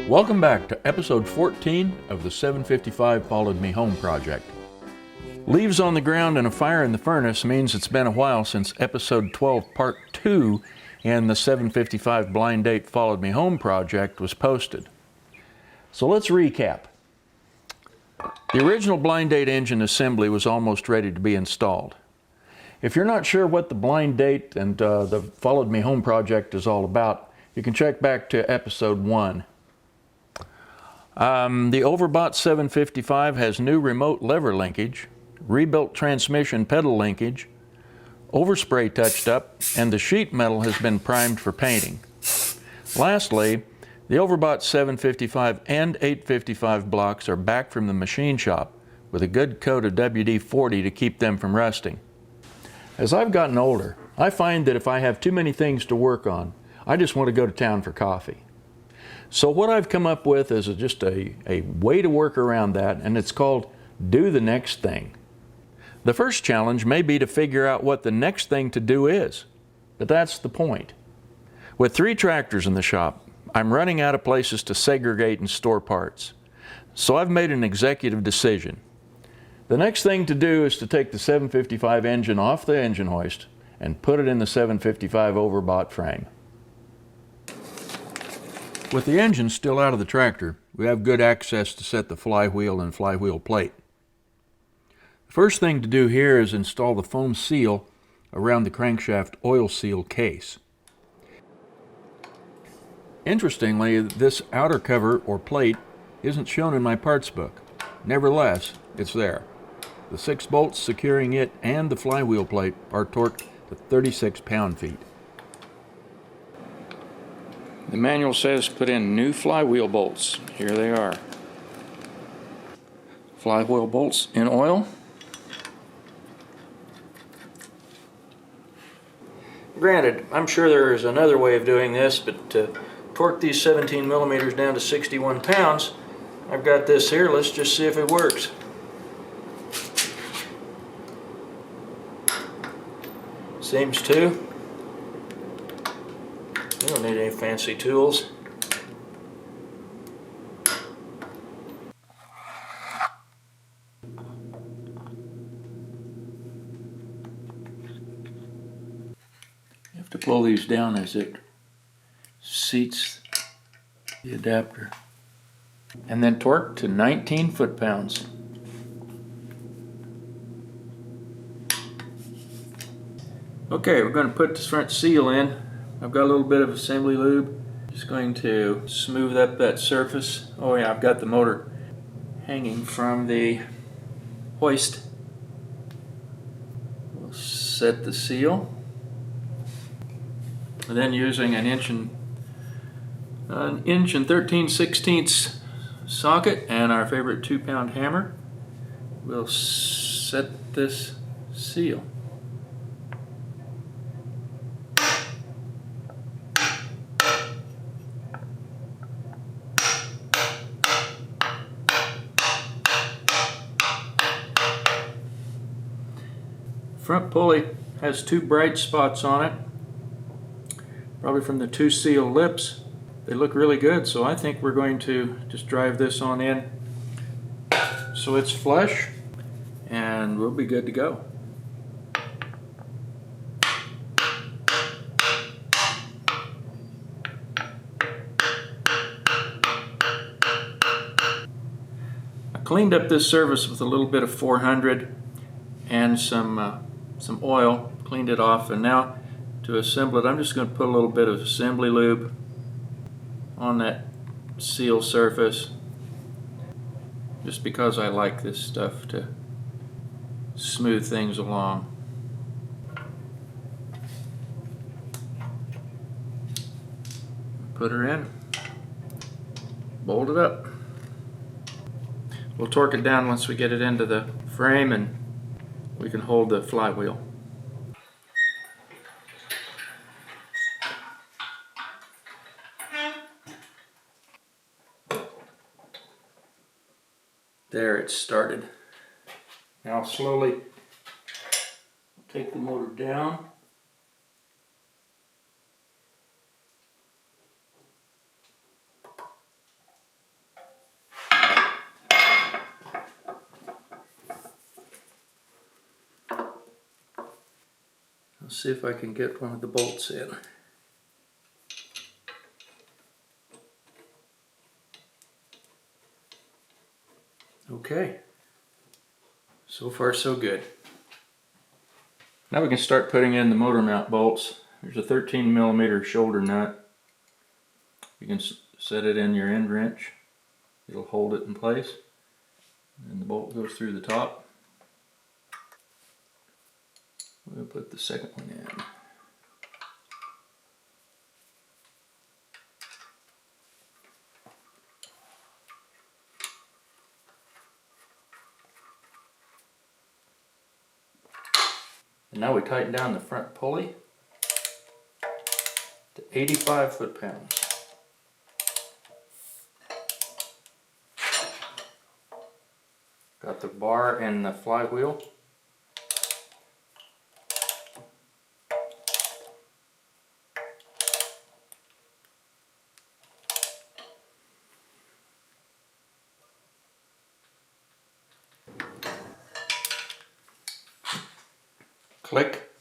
Welcome back to episode 14 of the 755 Followed Me Home project. Leaves on the ground and a fire in the furnace means it's been a while since episode 12 part 2 in the 755 Blind Date Followed Me Home project was posted. So let's recap. The original Blind Date engine assembly was almost ready to be installed. If you're not sure what the Blind Date and the Followed Me Home project is all about, you can check back to episode 1. The Overbought 755 has new remote lever linkage, rebuilt transmission pedal linkage, overspray touched up, and the sheet metal has been primed for painting. Lastly, the Overbought 755 and 855 blocks are back from the machine shop with a good coat of WD-40 to keep them from rusting. As I've gotten older, I find that if I have too many things to work on, I just want to go to town for coffee. So what I've come up with is just a way to work around that, and it's called Do the Next Thing. The first challenge may be to figure out what the next thing to do is, but that's the point. With 3 tractors in the shop, I'm running out of places to segregate and store parts. So I've made an executive decision. The next thing to do is to take the 755 engine off the engine hoist and put it in the 755 Overbought frame. With the engine still out of the tractor, we have good access to set the flywheel and flywheel plate. The first thing to do here is install the foam seal around the crankshaft oil seal case. Interestingly, this outer cover or plate isn't shown in my parts book. Nevertheless, it's there. The 6 bolts securing it and the flywheel plate are torqued to 36 pound-feet. The manual says put in new flywheel bolts. Here they are. Flywheel bolts in oil. Granted, I'm sure there is another way of doing this, but to torque these 17 millimeters down to 61 pounds, I've got this here. Let's just see if it works. Seems to. You don't need any fancy tools. You have to pull these down as it seats the adapter. And then torque to 19 foot-pounds. Okay, we're going to put this front seal in. I've got a little bit of assembly lube. Just going to smooth up that surface. Oh yeah, I've got the motor hanging from the hoist. We'll set the seal. And then using an inch and 13/16 socket and our favorite 2-pound hammer, we'll set this seal. Front pulley has 2 bright spots on it, probably from the 2 seal lips. They look really good, so I think we're going to just drive this on in so it's flush, and we'll be good to go. I cleaned up this surface with a little bit of 400 and some oil, cleaned it off, and now to assemble it, I'm just going to put a little bit of assembly lube on that seal surface, just because I like this stuff to smooth things along. Put her in, bolt it up. We'll torque it down once we get it into the frame, and we can hold the flywheel. There, it's started. Now I'll slowly take the motor down. Let's see if I can get one of the bolts in. Okay, so far so good. Now we can start putting in the motor mount bolts. There's a 13mm shoulder nut. You can set it in your end wrench. It'll hold it in place. And the bolt goes through the top. We'll put the second one in. And now we tighten down the front pulley to 85 foot-pounds. Got the bar and the flywheel. Click.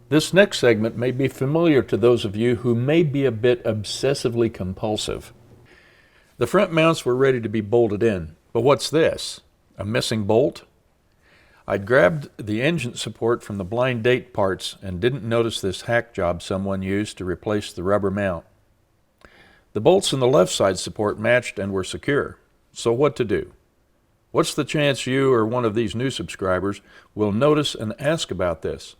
This next segment may be familiar to those of you who may be a bit obsessively compulsive. The front mounts were ready to be bolted in, but what's this? A missing bolt? I'd grabbed the engine support from the blind date parts and didn't notice this hack job someone used to replace the rubber mount. The bolts in the left side support matched and were secure. So what to do? What's the chance you or one of these new subscribers will notice and ask about this?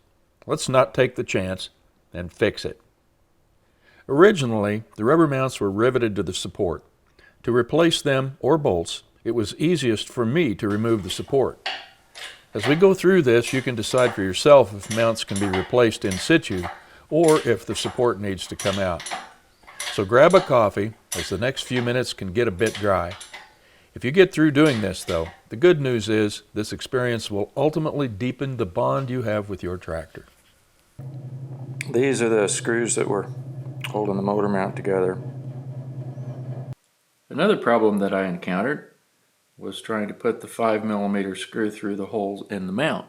Let's not take the chance and fix it. Originally, the rubber mounts were riveted to the support. To replace them or bolts, it was easiest for me to remove the support. As we go through this, you can decide for yourself if mounts can be replaced in situ or if the support needs to come out. So grab a coffee, as the next few minutes can get a bit dry. If you get through doing this, though, the good news is this experience will ultimately deepen the bond you have with your tractor. These are the screws that were holding the motor mount together. Another problem that I encountered was trying to put the 5mm screw through the holes in the mount.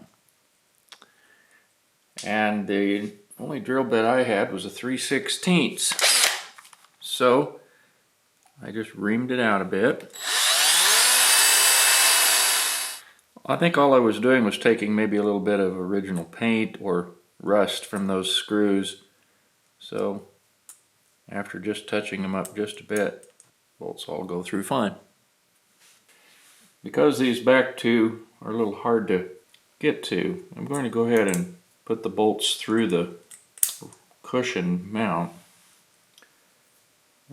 And the only drill bit I had was a 3/16. So I just reamed it out a bit. I think all I was doing was taking maybe a little bit of original paint or rust from those screws. So after just touching them up just a bit, bolts all go through fine. Because these back two are a little hard to get to, I'm going to go ahead and put the bolts through the cushion mount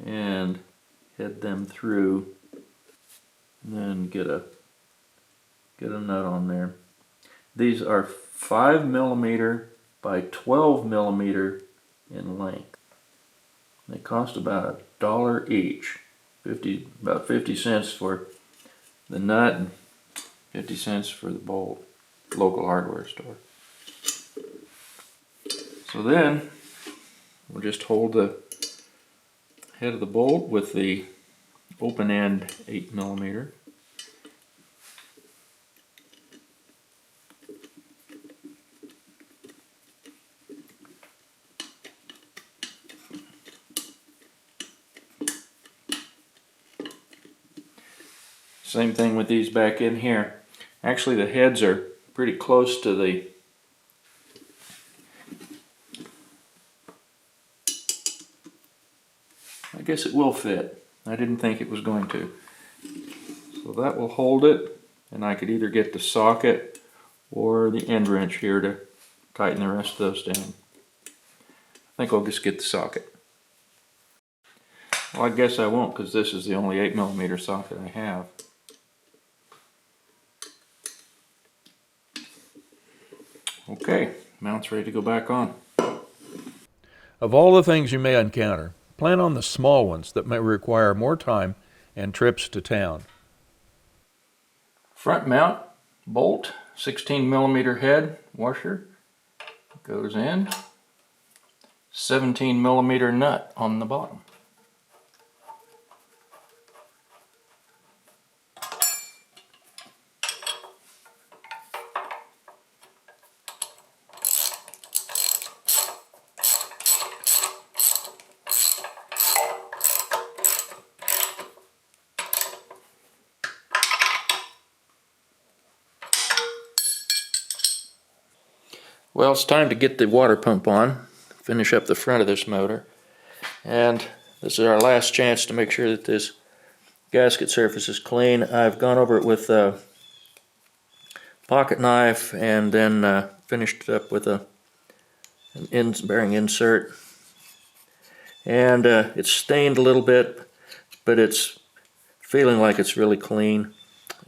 and head them through, and then get a nut on there. These are 5mm by 12mm in length. They cost about $1 each. About 50 cents for the nut and 50 cents for the bolt. Local hardware store. So then we'll just hold the head of the bolt with the open end 8mm. Same thing with these back in here. Actually, the heads are pretty close to the I guess it will fit. I didn't think it was going to. So that will hold it, and I could either get the socket or the end wrench here to tighten the rest of those down. I think I'll just get the socket. Well, I guess I won't, because this is the only 8mm socket I have. Okay, mount's ready to go back on. Of all the things you may encounter, plan on the small ones that may require more time and trips to town. Front mount, bolt, 16mm head washer, goes in, 17mm nut on the bottom. Well, it's time to get the water pump on, finish up the front of this motor, and this is our last chance to make sure that this gasket surface is clean. I've gone over it with a pocket knife and then finished it up with an bearing insert. And it's stained a little bit, but it's feeling like it's really clean.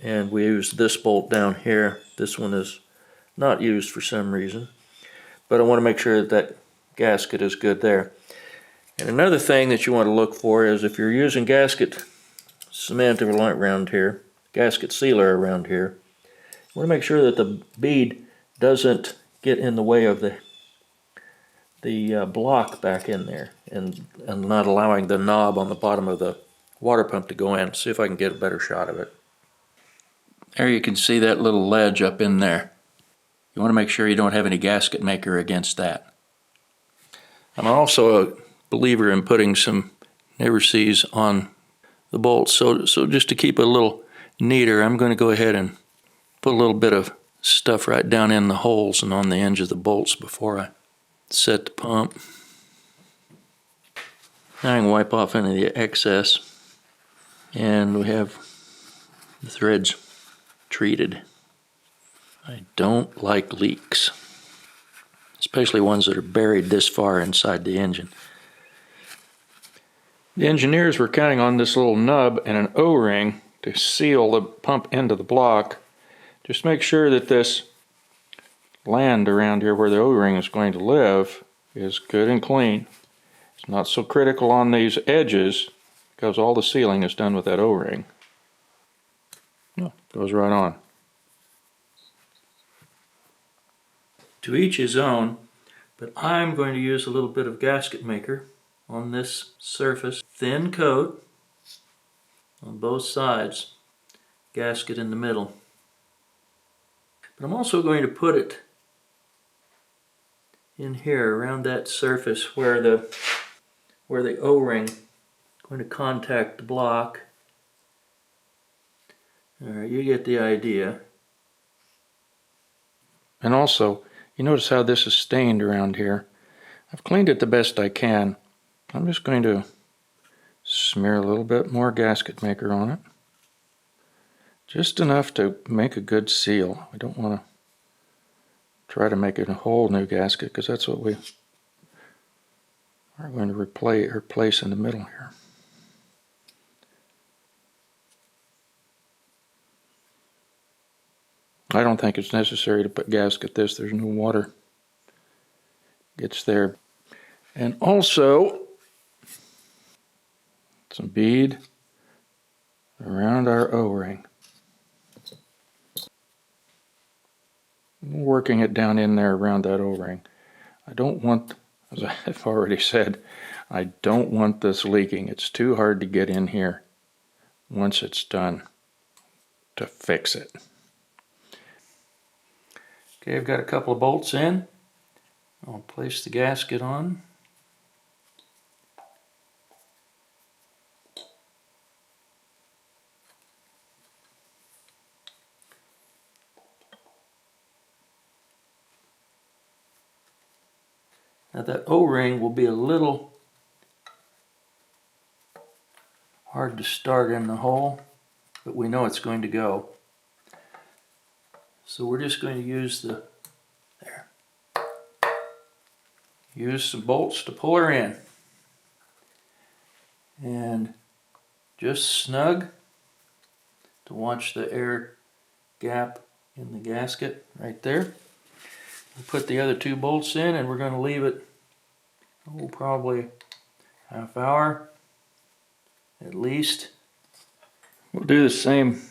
And we used this bolt down here. This one is not used for some reason, but I want to make sure that that gasket is good there. And another thing that you want to look for is if you're using gasket cement around here, gasket sealer around here, you want to make sure that the bead doesn't get in the way of the block back in there and not allowing the knob on the bottom of the water pump to go in. See if I can get a better shot of it. There you can see that little ledge up in there. You want to make sure you don't have any gasket maker against that. I'm also a believer in putting some never sees on the bolts, so just to keep it a little neater, I'm going to go ahead and put a little bit of stuff right down in the holes and on the ends of the bolts before I set the pump. Now I can wipe off any of the excess, and we have the threads treated. I don't like leaks, especially ones that are buried this far inside the engine. The engineers were counting on this little nub and an O-ring to seal the pump into the block. Just make sure that this land around here where the O-ring is going to live is good and clean. It's not so critical on these edges because all the sealing is done with that O-ring. No, goes right on. To each his own, but I'm going to use a little bit of gasket maker on this surface. Thin coat on both sides, gasket in the middle. But I'm also going to put it in here around that surface where the O-ring is going to contact the block. Alright, you get the idea. And also, you notice how this is stained around here. I've cleaned it the best I can. I'm just going to smear a little bit more gasket maker on it. Just enough to make a good seal. I don't want to try to make it a whole new gasket because that's what we are going to replace in the middle here. I don't think it's necessary to put gasket this. There's no water gets there. And also some bead around our O-ring. Working it down in there around that O-ring. I don't want, as I've already said, I don't want this leaking. It's too hard to get in here once it's done to fix it. Okay, I've got a couple of bolts in. I'll place the gasket on. Now that O-ring will be a little hard to start in the hole, but we know it's going to go. So we're just going to use use some bolts to pull her in. And just snug to watch the air gap in the gasket right there. We'll put the other two bolts in and we're going to leave it probably half hour at least. We'll do the same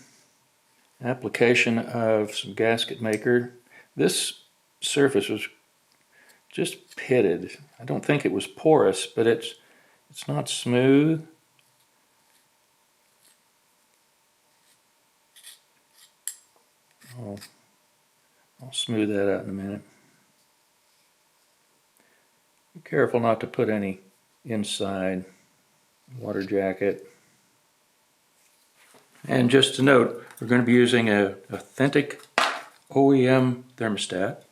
application of some gasket maker. This surface was just pitted. I don't think it was porous, but it's not smooth. I'll smooth that out in a minute. Be careful not to put any inside water jacket. And just to note, we're going to be using an authentic OEM thermostat.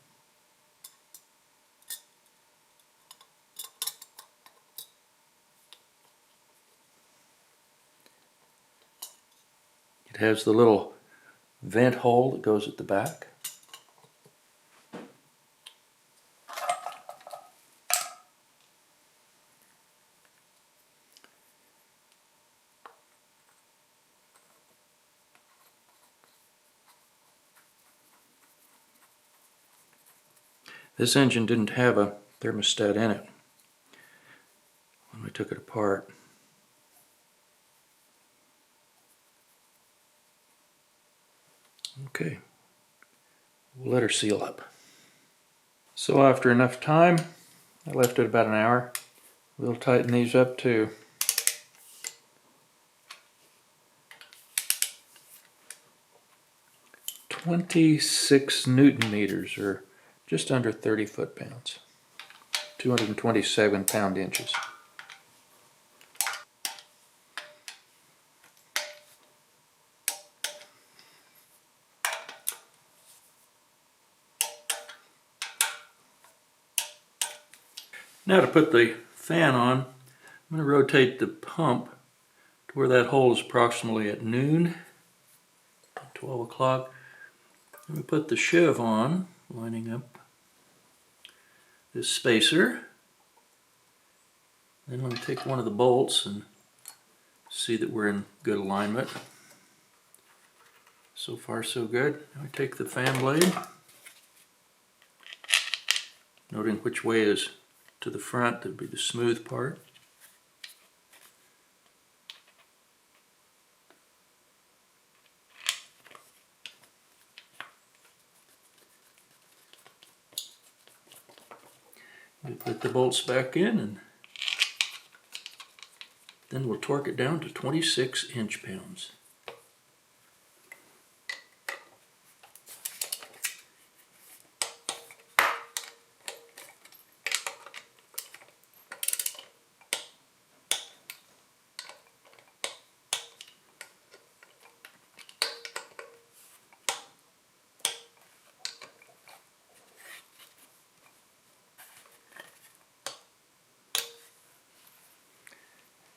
It has the little vent hole that goes at the back. This engine didn't have a thermostat in it when we took it apart. Okay, we'll let her seal up. So after enough time, I left it about an hour, we'll tighten these up to 26 Newton meters, or just under 30 foot-pounds, 227 pound-inches. Now to put the fan on, I'm going to rotate the pump to where that hole is approximately at noon, 12 o'clock. Then we put the sheave on, lining up this spacer. Then I'm going to take one of the bolts and see that we're in good alignment. So far so good. Now we take the fan blade, noting which way is to the front, that would be the smooth part. We put the bolts back in, and then we'll torque it down to 26 inch-pounds.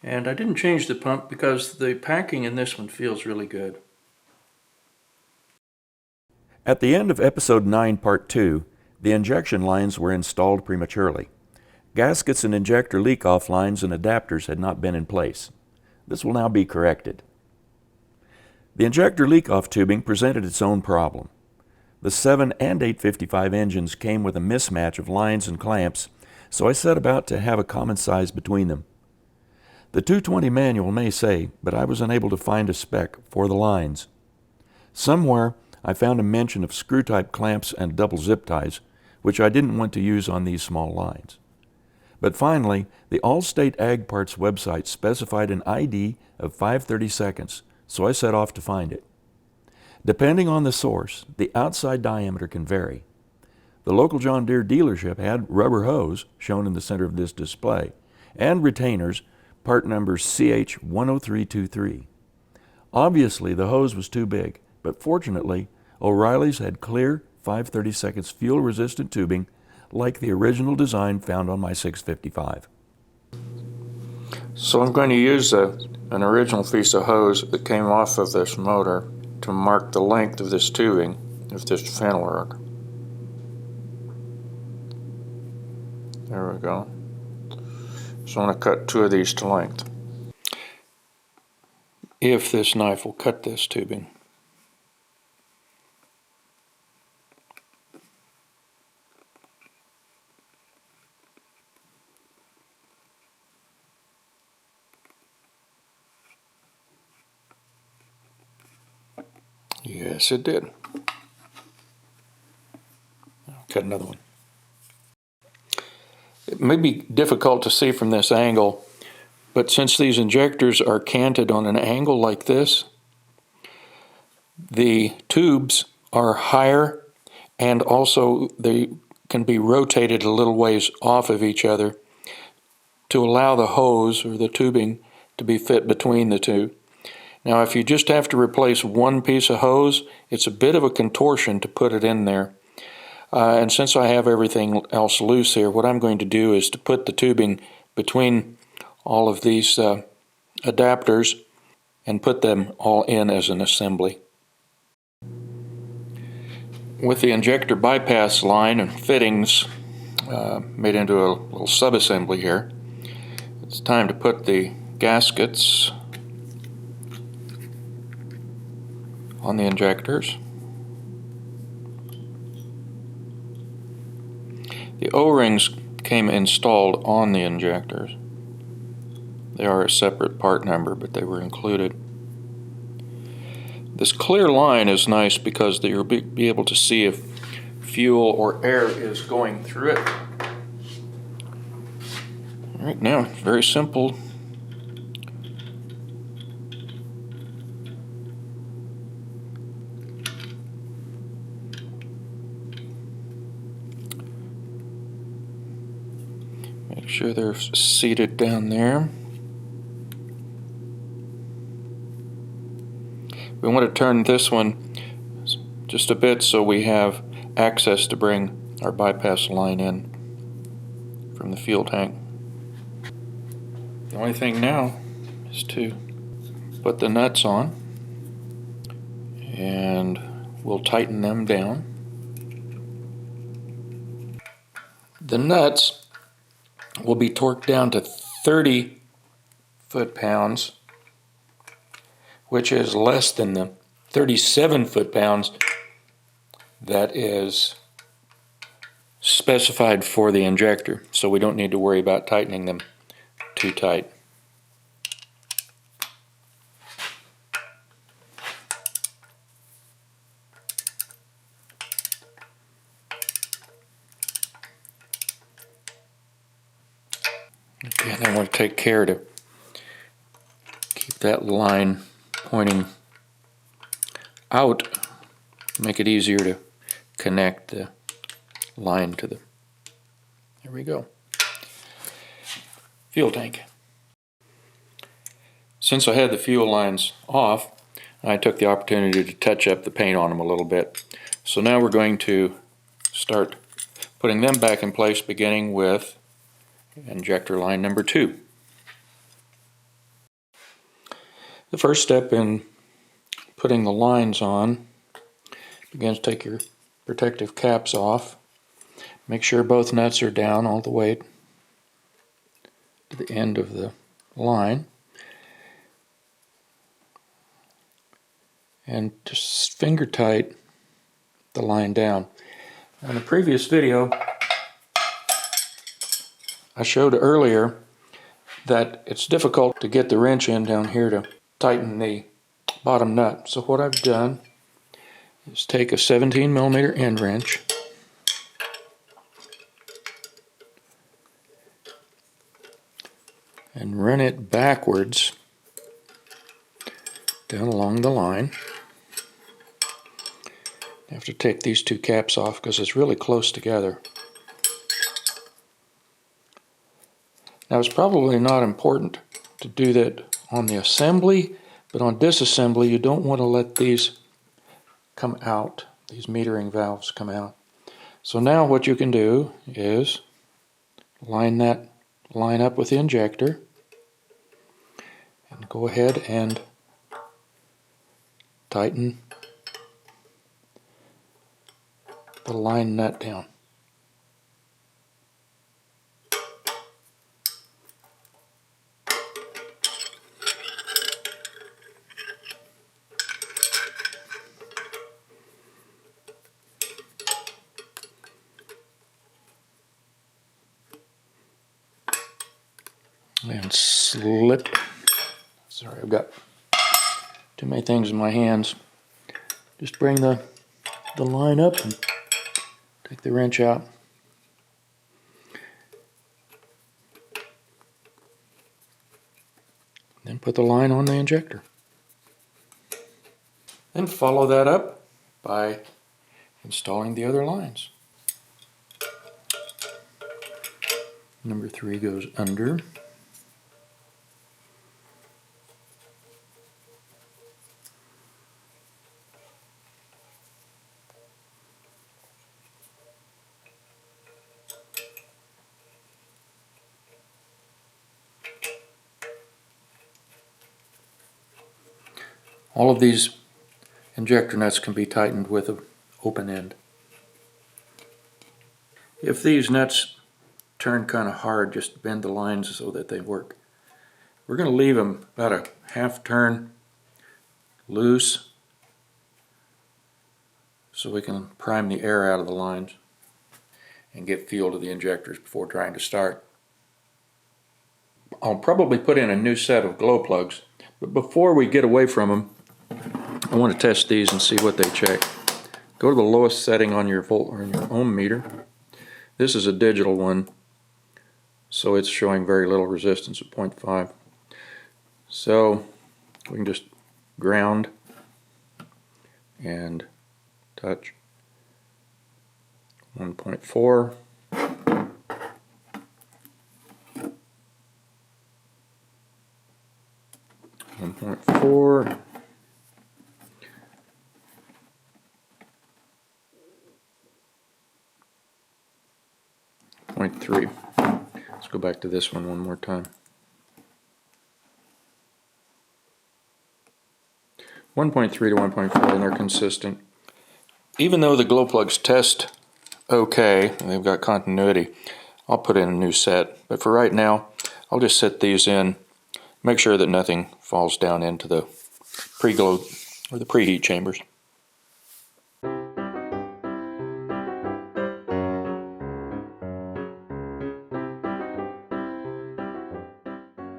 And I didn't change the pump because the packing in this one feels really good. At the end of episode 9, part 2, the injection lines were installed prematurely. Gaskets and injector leak-off lines and adapters had not been in place. This will now be corrected. The injector leak-off tubing presented its own problem. The 7 and 855 engines came with a mismatch of lines and clamps, so I set about to have a common size between them. The 220 manual may say, but I was unable to find a spec for the lines. Somewhere I found a mention of screw-type clamps and double zip ties, which I didn't want to use on these small lines. But finally, the Allstate Ag Parts website specified an ID of 530 seconds, so I set off to find it. Depending on the source, the outside diameter can vary. The local John Deere dealership had rubber hose, shown in the center of this display, and retainers, part number CH10323. Obviously, the hose was too big, but fortunately, O'Reilly's had clear 530 seconds fuel-resistant tubing like the original design found on my 655. So I'm going to use an original piece of hose that came off of this motor to mark the length of this tubing, of this fan work. There we go. So I'm going to cut 2 of these to length. If this knife will cut this tubing. Yes, it did. I'll cut another one. It may be difficult to see from this angle, but since these injectors are canted on an angle like this, the tubes are higher, and also they can be rotated a little ways off of each other to allow the hose or the tubing to be fit between the two. Now, if you just have to replace one piece of hose, it's a bit of a contortion to put it in there. And since I have everything else loose here, what I'm going to do is to put the tubing between all of these adapters and put them all in as an assembly. With the injector bypass line and fittings made into a little sub-assembly here, it's time to put the gaskets on the injectors. The O-rings came installed on the injectors. They are a separate part number, but they were included. This clear line is nice because you'll be able to see if fuel or air is going through it. Right now, it's very simple. Make sure they're seated down there. We want to turn this one just a bit so we have access to bring our bypass line in from the fuel tank. The only thing now is to put the nuts on, and we'll tighten them down. The nuts will be torqued down to 30 foot-pounds, which is less than the 37 foot-pounds that is specified for the injector, so we don't need to worry about tightening them too tight. Again, I want to take care to keep that line pointing out, make it easier to connect the line to the, there we go, fuel tank. Since I had the fuel lines off, I took the opportunity to touch up the paint on them a little bit. So now we're going to start putting them back in place, beginning with injector line number 2. The first step in putting the lines on, begin to take your protective caps off. Make sure both nuts are down all the way to the end of the line. And just finger tight the line down. In the previous video, I showed earlier that it's difficult to get the wrench in down here to tighten the bottom nut. So what I've done is take a 17mm end wrench and run it backwards down along the line. I have to take these two caps off because it's really close together. Now, it's probably not important to do that on the assembly, but on disassembly you don't want to let these come out, these metering valves come out. So now what you can do is line up with the injector and go ahead and tighten the line nut down. And slip. Sorry, I've got too many things in my hands. Just bring the line up and take the wrench out. Then put the line on the injector. Then follow that up by installing the other lines. Number 3 goes under. All of these injector nuts can be tightened with an open end. If these nuts turn kind of hard, just bend the lines so that they work. We're going to leave them about a half turn loose so we can prime the air out of the lines and get feel to the injectors before trying to start. I'll probably put in a new set of glow plugs, but before we get away from them, I want to test these and see what they check. Go to the lowest setting on your volt or your ohm meter. This is a digital one, so it's showing very little resistance at 0.5. So we can just ground and touch 1.4. 1.4. 0.3. Let's go back to this one more time. 1.3 to 1.4, and they're consistent. Even though the glow plugs test okay, and they've got continuity, I'll put in a new set. But for right now, I'll just set these in, make sure that nothing falls down into the pre-glow or the preheat chambers.